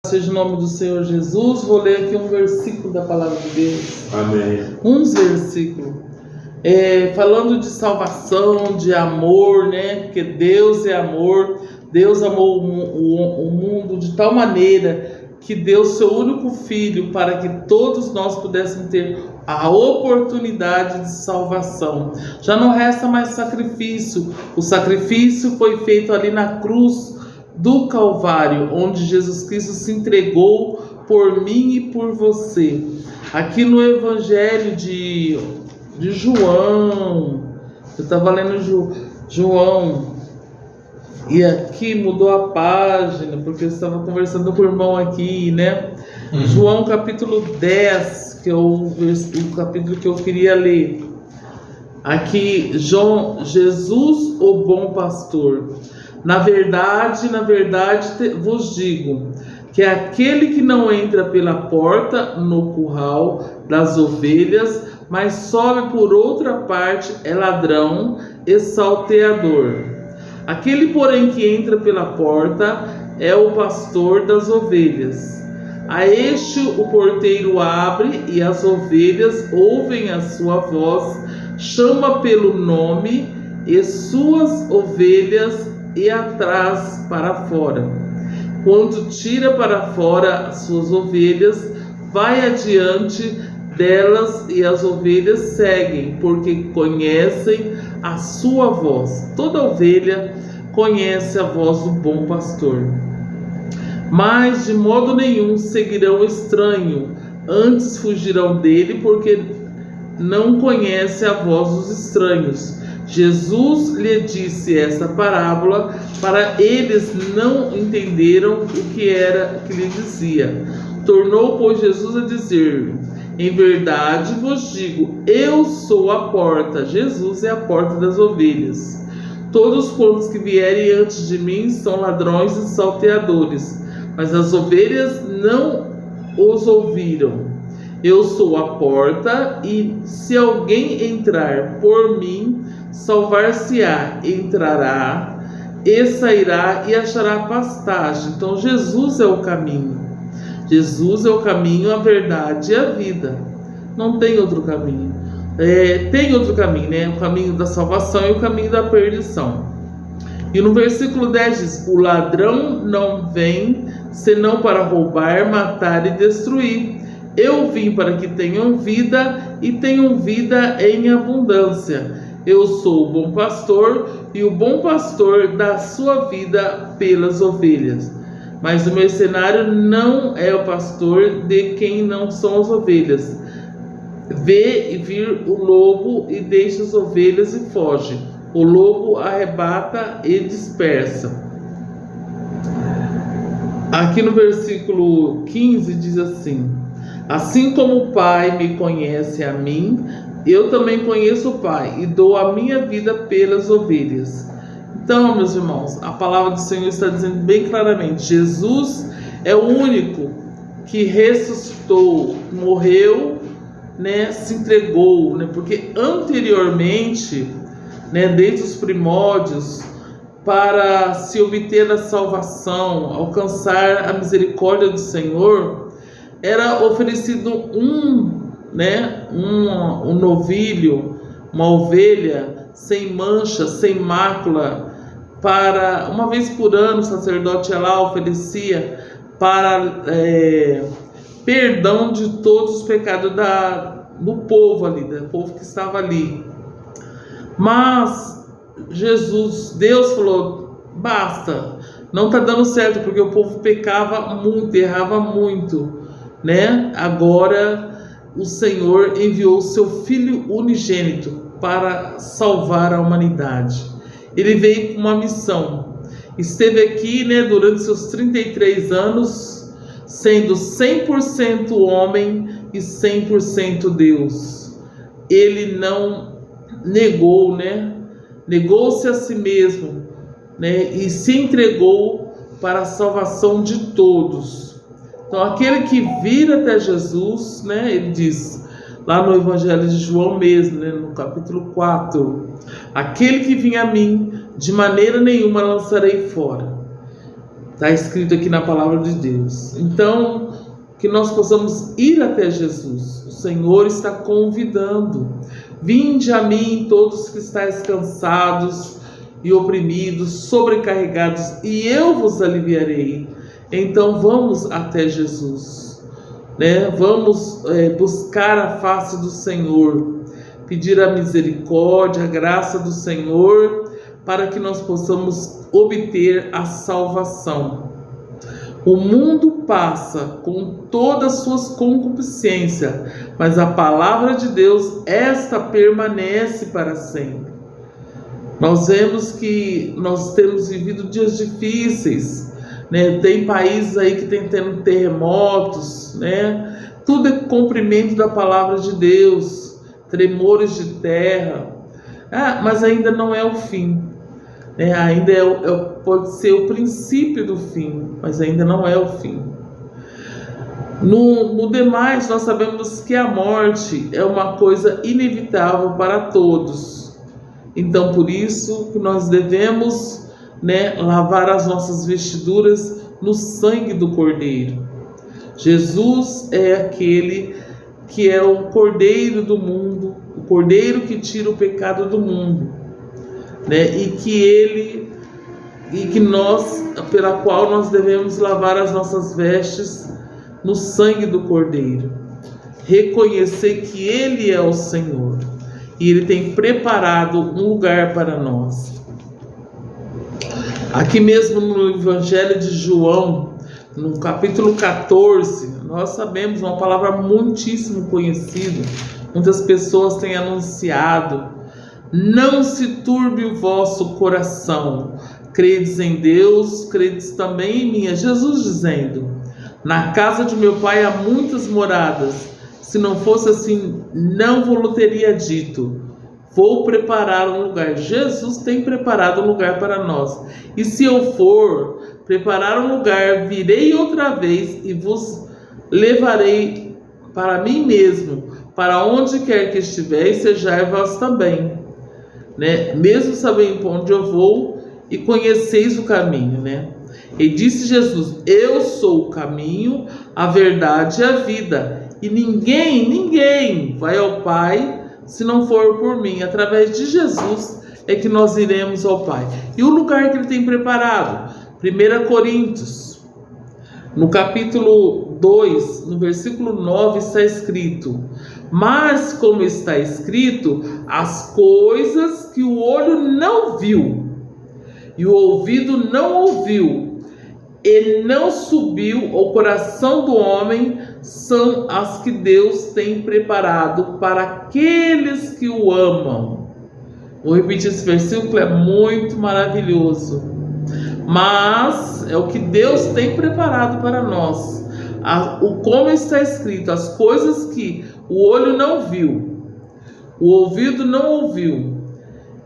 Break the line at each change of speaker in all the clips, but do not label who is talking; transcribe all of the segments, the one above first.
Seja o nome do Senhor Jesus. Vou ler aqui um versículo da palavra de Deus.
Amém.
Uns versículos. Falando de salvação, de amor, né? Porque Deus é amor. Deus amou o mundo de tal maneira que deu seu único filho para que todos nós pudéssemos ter a oportunidade de salvação. Já não resta mais sacrifício. O sacrifício foi feito ali na cruz do Calvário, onde Jesus Cristo se entregou por mim e por você. Aqui no Evangelho de João, eu estava lendo João, e aqui mudou a página, porque eu estava conversando com o irmão aqui, né? João capítulo 10, que é o capítulo que eu queria ler. Aqui, Jesus, o bom pastor. Na verdade vos digo, que aquele que não entra pela porta no curral das ovelhas, mas sobe por outra parte, é ladrão e salteador. Aquele, porém, que entra pela porta é o pastor das ovelhas. A este o porteiro abre, e as ovelhas ouvem a sua voz, chama pelo nome, e suas ovelhas e atrás para fora. Quando tira para fora as suas ovelhas, vai adiante delas, e as ovelhas seguem, porque conhecem a sua voz. Toda ovelha conhece a voz do bom pastor. Mas de modo nenhum seguirão o estranho, antes fugirão dele, porque não conhece a voz dos estranhos. Jesus lhe disse essa parábola, para eles não entenderam o que era que lhe dizia. Tornou, pois, Jesus a dizer: em verdade vos digo, eu sou a porta. Jesus é a porta das ovelhas. Todos quantos que vierem antes de mim são ladrões e salteadores, mas as ovelhas não os ouviram. Eu sou a porta, e se alguém entrar por mim, salvar-se-á, entrará e sairá e achará pastagem. Então Jesus é o caminho. Jesus é o caminho, a verdade e a vida. Não tem outro caminho. Tem outro caminho, né? O caminho da salvação e o caminho da perdição. E no versículo 10 diz: o ladrão não vem senão para roubar, matar e destruir. Eu vim para que tenham vida e tenham vida em abundância. Eu sou o bom pastor, e o bom pastor dá sua vida pelas ovelhas. Mas o mercenário não é o pastor de quem não são as ovelhas. Vê vir o lobo e deixa as ovelhas e foge. O lobo arrebata e dispersa. Aqui no versículo 15 diz assim: assim como o Pai me conhece a mim, eu também conheço o Pai, e dou a minha vida pelas ovelhas. Então, meus irmãos, a palavra do Senhor está dizendo bem claramente: Jesus é o único que ressuscitou, morreu, né, se entregou, né, porque anteriormente, né, desde os primórdios, para se obter a salvação, alcançar a misericórdia do Senhor, era oferecido um novilho, uma ovelha sem mancha, sem mácula, para uma vez por ano o sacerdote ia lá, oferecia para perdão de todos os pecados do povo ali, do povo que estava ali. Mas Deus falou: basta, não está dando certo, porque o povo pecava muito, errava muito, né? Agora o Senhor enviou o seu Filho unigênito para salvar a humanidade. Ele veio com uma missão. Esteve aqui, né, durante seus 33 anos, sendo 100% homem e 100% Deus. Ele não negou, né? Negou-se a si mesmo, né? E se entregou para a salvação de todos. Então, aquele que vir até Jesus, né, ele diz, lá no Evangelho de João mesmo, né, no capítulo 4, aquele que vem a mim, de maneira nenhuma lançarei fora. Está escrito aqui na palavra de Deus. Então, que nós possamos ir até Jesus. O Senhor está convidando. Vinde a mim todos que estáis cansados e oprimidos, sobrecarregados, e eu vos aliviarei. Então vamos até Jesus, né? Vamos buscar a face do Senhor, pedir a misericórdia, a graça do Senhor, para que nós possamos obter a salvação. O mundo passa com todas as suas concupiscências, mas a palavra de Deus, esta permanece para sempre. Nós vemos que nós temos vivido dias difíceis, né? Tem países aí que tem tendo terremotos, né? Tudo é cumprimento da palavra de Deus, tremores de terra, mas ainda não é o fim. Ainda pode ser o princípio do fim, mas ainda não é o fim. No demais, nós sabemos que a morte é uma coisa inevitável para todos. Então, por isso que nós devemos, lavar as nossas vestiduras no sangue do Cordeiro. Jesus é aquele que é o Cordeiro do mundo, o Cordeiro que tira o pecado do mundo. Pela qual nós devemos lavar as nossas vestes no sangue do Cordeiro, reconhecer que Ele é o Senhor e Ele tem preparado um lugar para nós. Aqui mesmo no Evangelho de João, no capítulo 14, nós sabemos uma palavra muitíssimo conhecida, muitas pessoas têm anunciado: não se turbe o vosso coração, credes em Deus, credes também em mim. É Jesus dizendo: na casa de meu pai há muitas moradas, se não fosse assim, não vos teria dito, vou preparar um lugar. Jesus tem preparado um lugar para nós, e se eu for preparar um lugar, virei outra vez e vos levarei para mim mesmo, para onde quer que estiver, e sejais vós também. Mesmo sabendo para onde eu vou, e conheceis o caminho, E disse Jesus: eu sou o caminho, a verdade e a vida, e ninguém vai ao Pai se não for por mim. Através de Jesus é que nós iremos ao Pai. E o lugar que Ele tem preparado? 1 Coríntios, no capítulo 2, no versículo 9, está escrito: mas como está escrito, as coisas que o olho não viu e o ouvido não ouviu e não subiu ao coração do homem, são as que Deus tem preparado para aqueles que o amam. Vou repetir esse versículo, é muito maravilhoso. Mas é o que Deus tem preparado para nós. Como está escrito, as coisas que o olho não viu, o ouvido não ouviu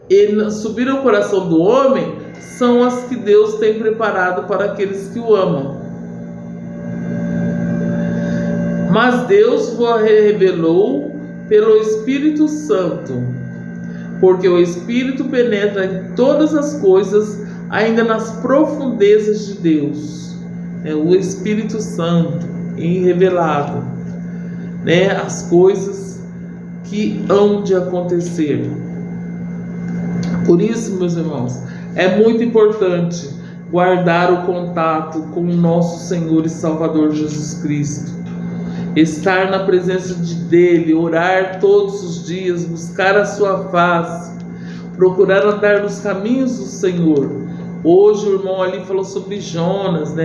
e subiram ao coração do homem, são as que Deus tem preparado para aqueles que o amam. Mas Deus vos revelou pelo Espírito Santo, porque o Espírito penetra em todas as coisas, ainda nas profundezas de Deus. O Espírito Santo revelado, as coisas que hão de acontecer. Por isso, meus irmãos, é muito importante guardar o contato com o nosso Senhor e Salvador Jesus Cristo, estar na presença dele, orar todos os dias, buscar a sua face, procurar andar nos caminhos do Senhor. Hoje o irmão ali falou sobre Jonas,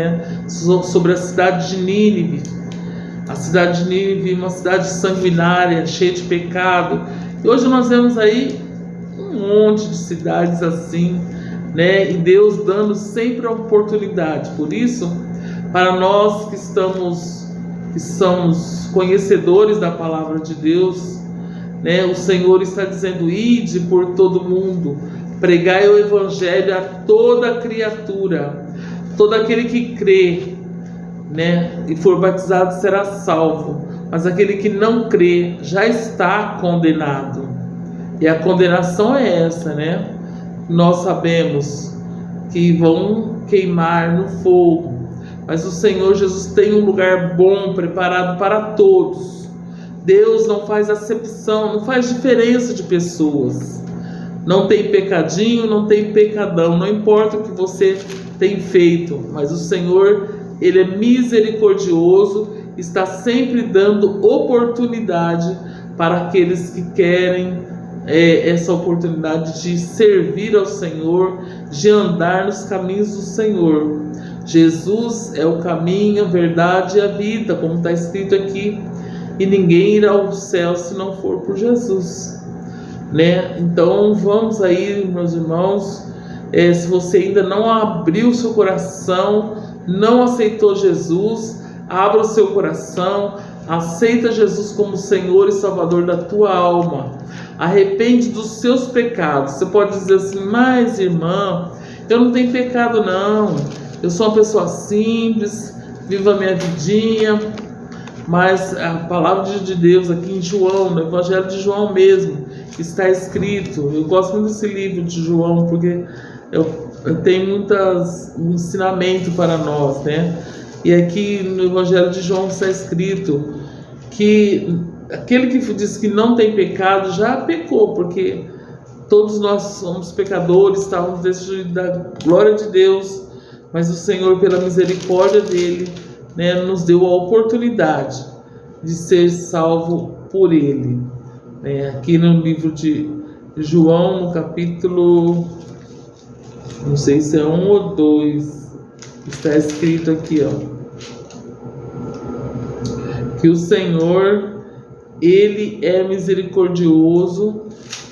sobre a cidade de Nínive. A cidade de Nínive, uma cidade sanguinária, cheia de pecado. E hoje nós vemos aí um monte de cidades assim, E Deus dando sempre a oportunidade. Por isso, para nós que somos conhecedores da palavra de Deus, o Senhor está dizendo: ide por todo mundo, pregai o evangelho a toda criatura. Todo aquele que crê, e for batizado será salvo, mas aquele que não crê já está condenado. E a condenação é essa, Nós sabemos que vão queimar no fogo. Mas o Senhor Jesus tem um lugar bom preparado para todos. Deus não faz acepção, não faz diferença de pessoas. Não tem pecadinho, não tem pecadão, não importa o que você tem feito, mas o Senhor, Ele é misericordioso, está sempre dando oportunidade para aqueles que querem essa oportunidade de servir ao Senhor, de andar nos caminhos do Senhor. Jesus é o caminho, a verdade e a vida, como está escrito aqui, e ninguém irá ao céu se não for por Jesus, né? Então vamos aí, meus irmãos, se você ainda não abriu seu coração, não aceitou Jesus, abra o seu coração, aceita Jesus como Senhor e Salvador da tua alma, arrepende dos seus pecados. Você pode dizer assim: mas irmã, eu não tenho pecado não, eu sou uma pessoa simples, vivo a minha vidinha. Mas a palavra de Deus aqui em João, no Evangelho de João mesmo, está escrito. Eu gosto muito desse livro de João, porque tem muitos ensinamento para nós, né? E aqui no Evangelho de João está escrito que aquele que diz que não tem pecado já pecou, porque todos nós somos pecadores, estávamos destituídos da glória de Deus, mas o Senhor, pela misericórdia dele, né, nos deu a oportunidade de ser salvo por Ele. Aqui no livro de João, no capítulo, não sei se é 1 ou 2, está escrito aqui, que o Senhor, Ele é misericordioso,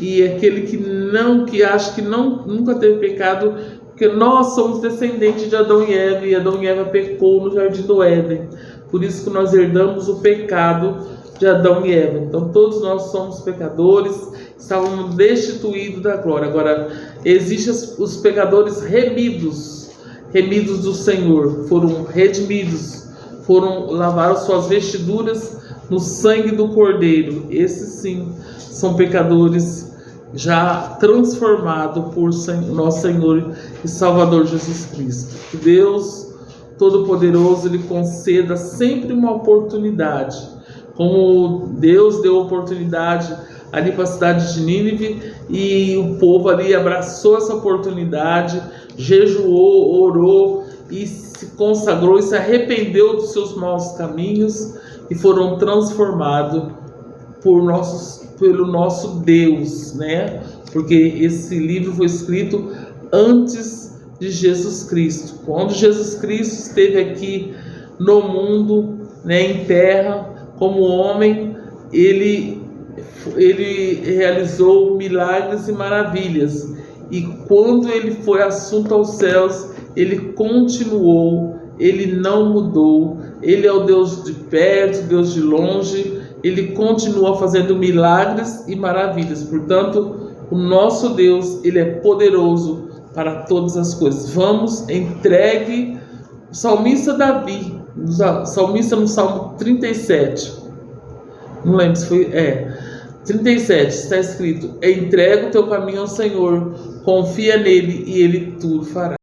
e aquele que acha que nunca teve pecado, porque nós somos descendentes de Adão e Adão e Eva pecou no jardim do Éden, por isso que nós herdamos o pecado de Adão e Eva. Então todos nós somos pecadores, estávamos destituídos da glória. Agora existem os pecadores remidos do Senhor, foram redimidos, lavaram suas vestiduras no sangue do Cordeiro. Esses sim são pecadores já transformado por nosso Senhor e Salvador Jesus Cristo. Que Deus Todo-Poderoso lhe conceda sempre uma oportunidade, como Deus deu oportunidade ali para a cidade de Nínive, e o povo ali abraçou essa oportunidade, jejuou, orou e se consagrou e se arrependeu dos seus maus caminhos e foram transformados pelo nosso Deus, né? Porque esse livro foi escrito antes de Jesus Cristo. Quando Jesus Cristo esteve aqui no mundo, né, em terra, como homem, ele realizou milagres e maravilhas. E quando ele foi assunto aos céus, ele continuou, ele não mudou. Ele é o Deus de perto, Deus de longe. Ele continua fazendo milagres e maravilhas. Portanto, o nosso Deus, Ele é poderoso para todas as coisas. Vamos, entregue o salmista Davi, salmista no Salmo 37. Não lembro se foi... 37, está escrito: entrega o teu caminho ao Senhor, confia nele e Ele tudo fará.